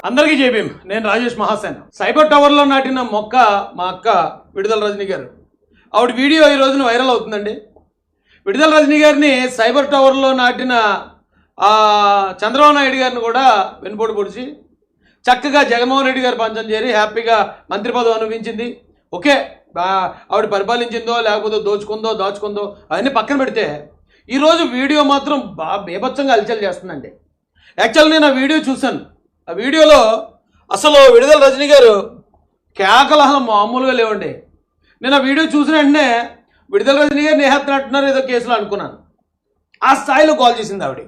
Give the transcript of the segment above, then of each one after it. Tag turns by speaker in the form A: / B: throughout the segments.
A: అందరికీ జేబీఎం. నేను రాజేష్ మహాసేన్. సైబర్ టవర్లో నాటిన మొక్క మా అక్క విడుదల రజనీ గారు. ఆవిడ వీడియో ఈ రోజున వైరల్ అవుతుందండి. విడుదల రజనీ గారిని సైబర్ టవర్లో నాటిన చంద్రబాబు నాయుడు గారిని కూడా వెనుపోటు పొడిచి చక్కగా జగన్మోహన్ రెడ్డి గారు పంచం చేరి హ్యాపీగా మంత్రి పదవి అనుభవించింది. ఓకే, ఆవిడ పరిపాలించిందో లేకపోతే దాచుకుందో అవన్నీ పక్కన పెడితే ఈరోజు వీడియో మాత్రం బేభత్సంగా అలచల్ చేస్తుందండి. యాక్చువల్ నేను ఆ వీడియో చూశాను. ఆ వీడియోలో అసలు విడుదల రజనీ గారు కేకలహం మామూలుగా లేవండి. నేను ఆ వీడియో చూసిన వెంటనే విడుదల రజనీ గారు నేహత్తున్నట్టున్నారు ఏదో కేసులో అనుకున్నాను. ఆ స్థాయిలో కాల్ చేసింది ఆవిడ.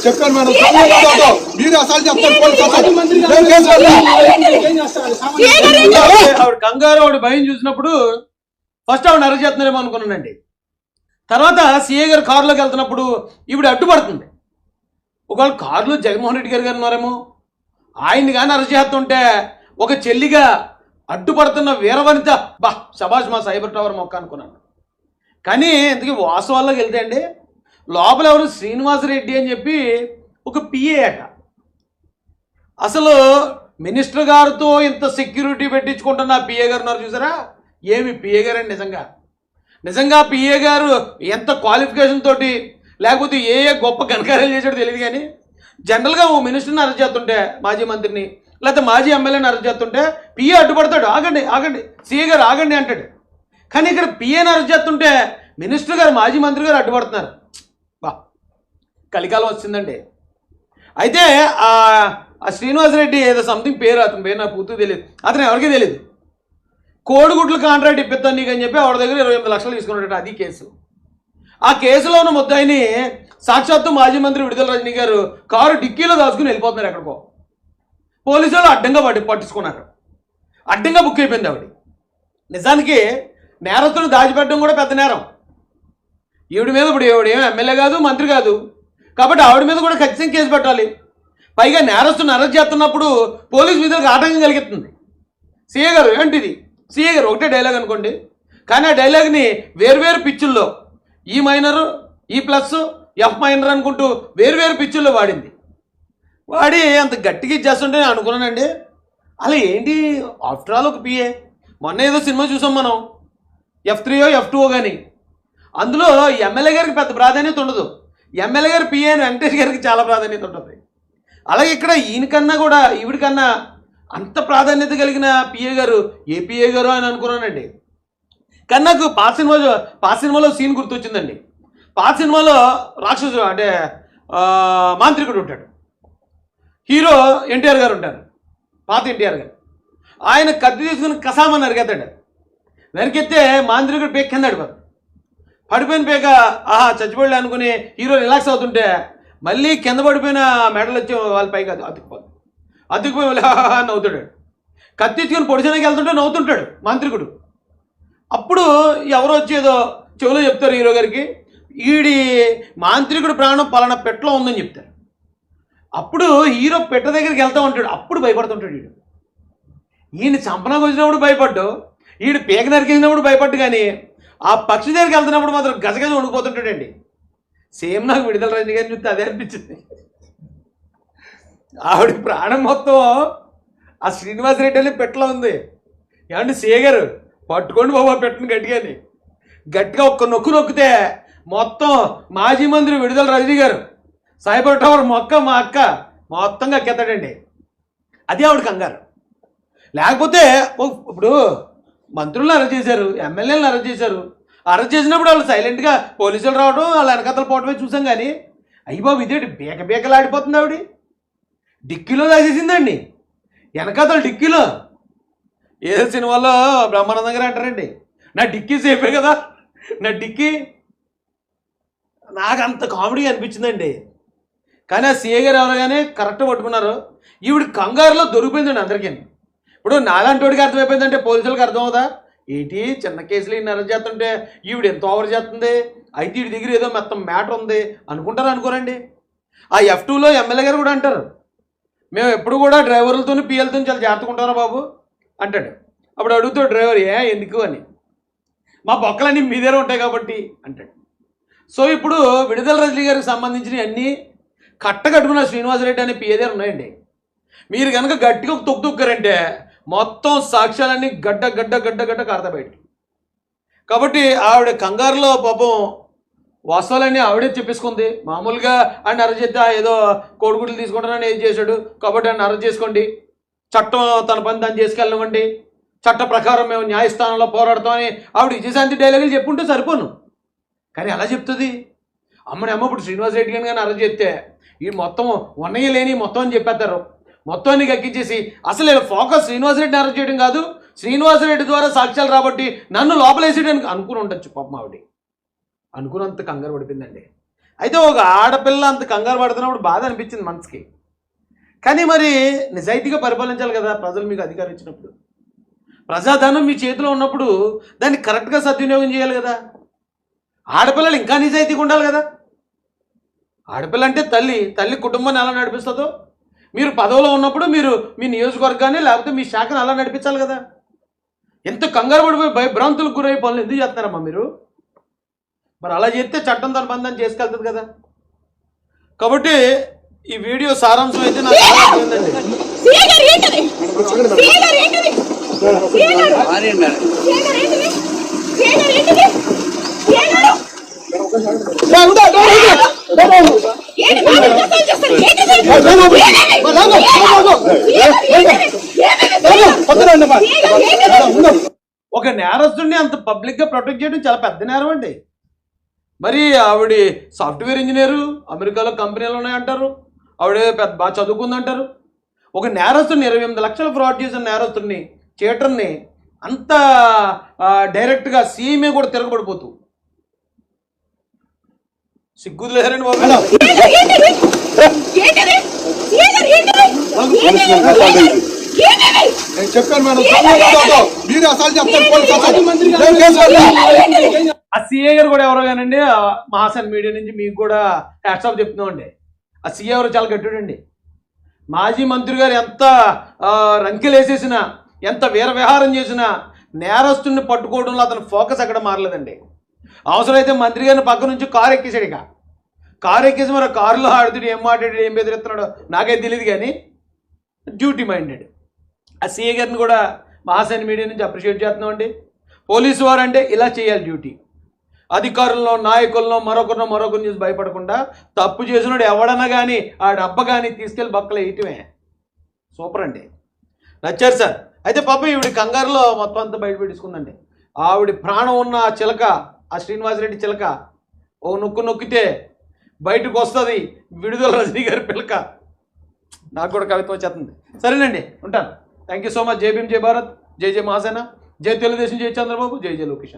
B: చెప్పాను మేడం, మీరు అసలు చెప్తారు.
A: ఆవిడ కంగారు, ఆవిడ భయం చూసినప్పుడు ఫస్ట్ ఆవిడ అరెస్ట్ చేస్తున్నారేమో అనుకున్నానండి. తర్వాత సీఏ గారు కారులోకి వెళ్తున్నప్పుడు ఈవిడ అడ్డుపడుతుంది. ఒకవేళ కారులో జగన్మోహన్ రెడ్డి గారు ఉన్నారేమో, ఆయన్ని కానీ అరెస్ట్ చేస్తుంటే ఒక చెల్లిగా అడ్డుపడుతున్న వీరవనిత శబాష్ మా సైబర్ టవర్ మొక్క అనుకున్నాను. కానీ ఇంతకీ వాస్తవాల్లోకి వెళ్తే అండి, లోపల ఎవరు శ్రీనివాసరెడ్డి అని చెప్పి ఒక పిఏ అట. అసలు మినిస్టర్ గారితో ఇంత సెక్యూరిటీ పెట్టించుకుంటున్న పిఏ గారు ఉన్నారు చూసారా, ఏమి పిఏ గారు అండి. నిజంగా పిఏ గారు ఎంత క్వాలిఫికేషన్ తోటి లేకపోతే ఏ గొప్ప ఘనకార్యాలు చేసాడో తెలియదు. కానీ జనరల్గా ఓ మినిస్టర్ని అరెస్ట్ చేస్తుంటే, మాజీ మంత్రిని లేకపోతే మాజీ ఎమ్మెల్యేని అరెస్ట్ చేస్తుంటే పిఏ అడ్డుపడతాడు. ఆగండి సీఏ గారు ఆగండి అంటాడు. కానీ ఇక్కడ పిఏని అరెస్ట్ చేస్తుంటే మినిస్టర్ గారు మాజీ మంత్రి గారు అడ్డుపడుతున్నారు. కలికాలం వచ్చిందండి. అయితే ఆ శ్రీనివాసరెడ్డి ఏదో సంథింగ్ పేరు, అతని పేరు నాకు పూర్తిగా తెలియదు, అతను ఎవరికీ తెలియదు. కోడిగుడ్లు కాంట్రాక్ట్ ఇప్పిస్తాను నీకు అని చెప్పి ఆవిడ దగ్గర 28 లక్షలు తీసుకున్నాడట. అది కేసు. ఆ కేసులో ఉన్న ముద్దాయిని సాక్షాత్తు మాజీ మంత్రి విడుదల రజనీ గారు కారు డిక్కీలో దాచుకుని వెళ్ళిపోతున్నారు ఎక్కడికో. పోలీసులు అడ్డంగా పట్టించుకున్నారు. అడ్డంగా బుక్ అయిపోయింది ఆవిడ. నిజానికి నేరస్తులు దాచిపెట్టడం కూడా పెద్ద నేరం. ఈవిడ మీద ఇప్పుడు ఏం ఎమ్మెల్యే కాదు, మంత్రి కాదు, కాబట్టి ఆవిడ మీద కూడా ఖచ్చితంగా కేసు పెట్టాలి. పైగా నేరస్తుని అరెస్ట్ చేస్తున్నప్పుడు పోలీసు విధులకు ఆటంకం కలిగిస్తుంది. సీఏ గారు ఏంటిది, సీఏ గారు ఒకటే డైలాగ్ అనుకోండి, కానీ ఆ డైలాగ్ని వేరువేరు పిచ్చుల్లో ఈ మైనరు, ఈ ప్లస్, ఎఫ్ మైనర్ అనుకుంటూ వేరువేరు పిచ్చుల్లో వాడి అంత గట్టిగా ఇచ్చేస్తుంటే నేను అనుకున్నానండి, అలా ఏంటి ఆఫ్టర్ ఆల్ ఒక పిఏ. మొన్న ఏదో సినిమా చూసాం మనం, F3 F2 కానీ, అందులో ఎమ్మెల్యే గారికి పెద్ద ప్రాధాన్యత ఉండదు, ఎమ్మెల్యే గారు పిఏ అని వెంకటేష్ గారికి చాలా ప్రాధాన్యత ఉంటుంది. అలాగే ఇక్కడ ఈయనకన్నా కూడా ఈవిడికన్నా అంత ప్రాధాన్యత కలిగిన పిఏ గారు ఏ పిఏ గారు అని అనుకున్నానండి. కానీ నాకు పాత సినిమాలో సీన్ గుర్తొచ్చిందండి. పాత సినిమాలో రాక్షసుడు అంటే మాంత్రికుడు ఉంటాడు, హీరో ఎన్టీఆర్ గారు ఉంటారు, పాత ఎన్టీఆర్ గారు. ఆయన కత్తి తీసుకుని కసామని నరికెత్తాడు. నరికెత్తే మాంత్రికుడు పేక కింద పడిపోయిన పేక చచ్చిపోలే అనుకుని హీరో రిలాక్స్ అవుతుంటే మళ్ళీ కింద పడిపోయిన మెడలు వచ్చి వాళ్ళ పైకి అతుక్కుపోయి నవ్వుతాడు. కత్తిచ్చుకొని పొడిచడానికి వెళ్తుంటే నవ్వుతుంటాడు మాంత్రికుడు. అప్పుడు ఎవరో వచ్చి ఏదో చెవిలో చెప్తారు హీరో గారికి, ఈడి మాంత్రికుడు ప్రాణం పలానా పెట్టలో ఉందని చెప్తారు. అప్పుడు హీరో పెట్ట దగ్గరికి వెళ్తూ ఉంటాడు. అప్పుడు భయపడుతుంటాడు. ఈయన చంపనకు వచ్చినప్పుడు భయపడ్డు, ఈడు పీక నరికినప్పుడు భయపడ్డు, కానీ ఆ పక్షి దగ్గరికి వెళ్తున్నప్పుడు మాత్రం గజగజ వణికిపోతుంటాడండి. సేమ్ నాకు విడుదల రజనీ గారిని చూస్తే అదే అనిపించింది. ఆవిడ ప్రాణం మొత్తం ఆ శ్రీనివాసరెడ్డి అని పెట్టలో ఉంది. ఏమంటే సీఏ గారు పట్టుకోండి బాబా పెట్టను గట్టిగా ఒక్క నొక్కితే మొత్తం మాజీ మంత్రి విడుదల రజనీ గారు సైబర్ టవర్ మొక్క మా అక్క మొత్తంగా ఎక్కేస్తాడండి. అది ఆవిడ కంగారు. లేకపోతే ఇప్పుడు మంత్రులను అరెస్ట్ చేశారు, ఎమ్మెల్యేలను అరెస్ట్ చేశారు. అరెస్ట్ చేసినప్పుడు వాళ్ళు సైలెంట్గా పోలీసులు రావడం, వాళ్ళ వెనకతలు పోవటమే చూసాం. కానీ అయ్యి బాబు ఇదేంటి బేకలాడిపోతుంది. ఆవిడ డిక్కీలో దాచేసిందండి, వెనకతలు డిక్కీలో. ఏదో సినిమాలో బ్రహ్మానందం గారు అంటారండి, నా డిక్కీ సేఫే కదా, నా డిక్కీ. నాకు అంత కామెడీ అనిపించిందండి. కానీ ఆ సీఏ గారు ఎవరైనా కరెక్ట్గా పట్టుకున్నారు. ఈవిడ కంగారులో దొరికిపోయిందండి అందరికీ. ఇప్పుడు నాలాంటి వాడికి అర్థమైపోయిందంటే పోలీసులకు అర్థం అవుదా ఏంటి, చిన్న కేసులు ఈయన అరెస్ట్ చేస్తుంటే ఈవిడ ఎంత ఓవర్ చేస్తుంది, అయితే వీడి దగ్గర ఏదో మొత్తం మ్యాటర్ ఉంది అనుకుంటారు అనుకోరండి. ఆ F2లో ఎమ్మెల్యే గారు కూడా అంటారు, మేము ఎప్పుడు కూడా డ్రైవర్లతో పిఎల్తో చాలా జాగ్రత్తగా బాబు అంటాడు. అప్పుడు అడుగుతాడు డ్రైవర్, ఎందుకు అని, మా బొక్కలన్నీ మీ దగ్గర ఉంటాయి కాబట్టి అంటాడు. సో ఇప్పుడు విడుదల రజనీ గారికి సంబంధించినవి అన్నీ కట్టగట్టుకున్న శ్రీనివాసరెడ్డి అనే పిఏ దగ్గర ఉన్నాయండి. మీరు కనుక గట్టిగా తొక్కుతారంటే మొత్తం సాక్ష్యాలన్నీ గడ్డ గడ్డ గడ్డ గడ్డ కారత బయట. కాబట్టి ఆవిడ కంగారులో పాపం వాస్తవాలన్నీ ఆవిడే చెప్పేసుకుంది. మామూలుగా ఆయన అరెస్ట్ చేస్తే ఏదో కోడిగుడ్లు తీసుకుంటానని ఏం చేశాడు కాబట్టి ఆయన అరెస్ట్ చేసుకోండి, చట్టం తన పని దాన్ని చేసుకెళ్ళనివ్వండి, చట్ట ప్రకారం మేము న్యాయస్థానంలో పోరాడతామని ఆవిడ విజయశాంతి డైలాగులు చెప్పుంటే సరిపోను. కానీ అలా చెప్తుంది. అమ్మని అమ్మ ఇప్పుడు శ్రీనివాసరెడ్డి గారిని కానీ అరెస్ట్ చేస్తే ఈ మొత్తం ఉన్నయ్య లేని మొత్తం అని చెప్పేస్తారు. మొత్తాన్ని ఎక్కించేసి అసలు ఇలా ఫోకస్ శ్రీనివాసరెడ్డిని అరెస్ట్ చేయడం కాదు, శ్రీనివాసరెడ్డి ద్వారా సాక్ష్యాలు రాబట్టి నన్ను లోపలేసేయడానికి అనుకుని ఉండొచ్చు పాపం. ఆవిడ అనుకున్నంత కంగారు పడిపోయిందండి. అయితే ఒక ఆడపిల్ల అంత కంగారు పడుతున్నప్పుడు బాధ అనిపించింది మనసుకి. కానీ మరి నిజాయితీగా పరిపాలించాలి కదా ప్రజలు మీకు అధికారం ఇచ్చినప్పుడు. ప్రజాధనం మీ చేతిలో ఉన్నప్పుడు దాన్ని కరెక్ట్గా సద్వినియోగం చేయాలి కదా. ఆడపిల్లలు ఇంకా నిజాయితీగా ఉండాలి కదా. ఆడపిల్ల అంటే తల్లి కుటుంబాన్ని ఎలా నడిపిస్తుందో మీరు పదవిలో ఉన్నప్పుడు మీరు మీ నియోజకవర్గాన్ని లేకపోతే మీ శాఖను అలా నడిపించాలి కదా. ఎంత కంగారు పడిపోయి భయభ్రాంతులకు గురయ్యే పనులు ఎందుకు చేస్తున్నారమ్మా మీరు? మరి అలా చేస్తే చట్టం తన బంధం చేసుకెళ్తుంది కదా. కాబట్టి ఈ వీడియో సారాంశం అయితే నాకు చాలా అర్థమైందండి. ఒక నేరస్తుడిని అంత పబ్లిక్గా ప్రొటెక్ట్ చేయడం చాలా పెద్ద నేరం అండి. మరి ఆవిడ సాఫ్ట్వేర్ ఇంజనీరు, అమెరికాలో కంపెనీలు ఉన్నాయంటారు, ఆవిడ పెద్ద బాగా చదువుకుందంటారు. ఒక నేరస్తుడిని 28 లక్షలు ఫ్రాడ్ చేసిన నేరస్తుడిని, చీటర్ని అంత డైరెక్ట్గా సీఎంఏ కూడా తిరగబడిపోతూ సిగ్గులు లేదండి బాబు.
B: నేను చెప్పాను మేడం, మీరు అసలు చెప్తారు.
A: ఆ సీఏ గారు కూడా ఎవరో కానండి, మహాసన్ మీడియా నుంచి మీకు కూడా హ్యాట్స్ ఆఫ్ చెప్తున్నామండి. ఆ సీఏ ఎవరు చాలా గట్టిడండి. మాజీ మంత్రి గారు ఎంత రంకెలేసేసినా, ఎంత వీర విహారం చేసినా నేరస్తుడిని పట్టుకోవడంలో అతని ఫోకస్ ఎక్కడ మారలేదండి. అవసరమైతే మంత్రి గారిని పక్క నుంచి కారు ఎక్కేసాడు. ఇక కారు ఎక్కేసి మరి కారులో ఆడుతుడు ఏం మాట్లాడాడు, ఏం బెదిరిస్తున్నాడో నాకైతే తెలియదు. కానీ డ్యూటీ మైండెడ్. ఆ సీఏ గారిని కూడా మహాసన్ మీడియా నుంచి అప్రిషియేట్ చేస్తున్నామండి. పోలీసు వారు అంటే ఇలా చేయాలి డ్యూటీ. అధికారుల్లో, నాయకుల్లో మరొకరిని చూసి భయపడకుండా తప్పు చేసినాడు ఎవడన్నా కానీ ఆ డబ్బ కానీ తీసుకెళ్ళి బక్కలు వేయటమే. సూపర్ అండి, నచ్చారు సార్. అయితే పాపం ఈవిడ కంగారులో మొత్తం అంతా బయట పెట్టించుకుందండి. ఆవిడ ప్రాణం ఉన్న ఆ చిలక, ఆ శ్రీనివాసరెడ్డి చిలక ఓ నొక్కితే బయటకు వస్తుంది విడుదల రజనీ గారి పిలక. నాకు కూడా కవిత్వం వచ్చేస్తుంది. సరేనండి, ఉంటాను. Thank you so much. జై భీమ్, జై భారత్, జై జై మహాసేన, జై తెలుగుదేశం, జై చంద్రబాబు, జై జై లోకేష్.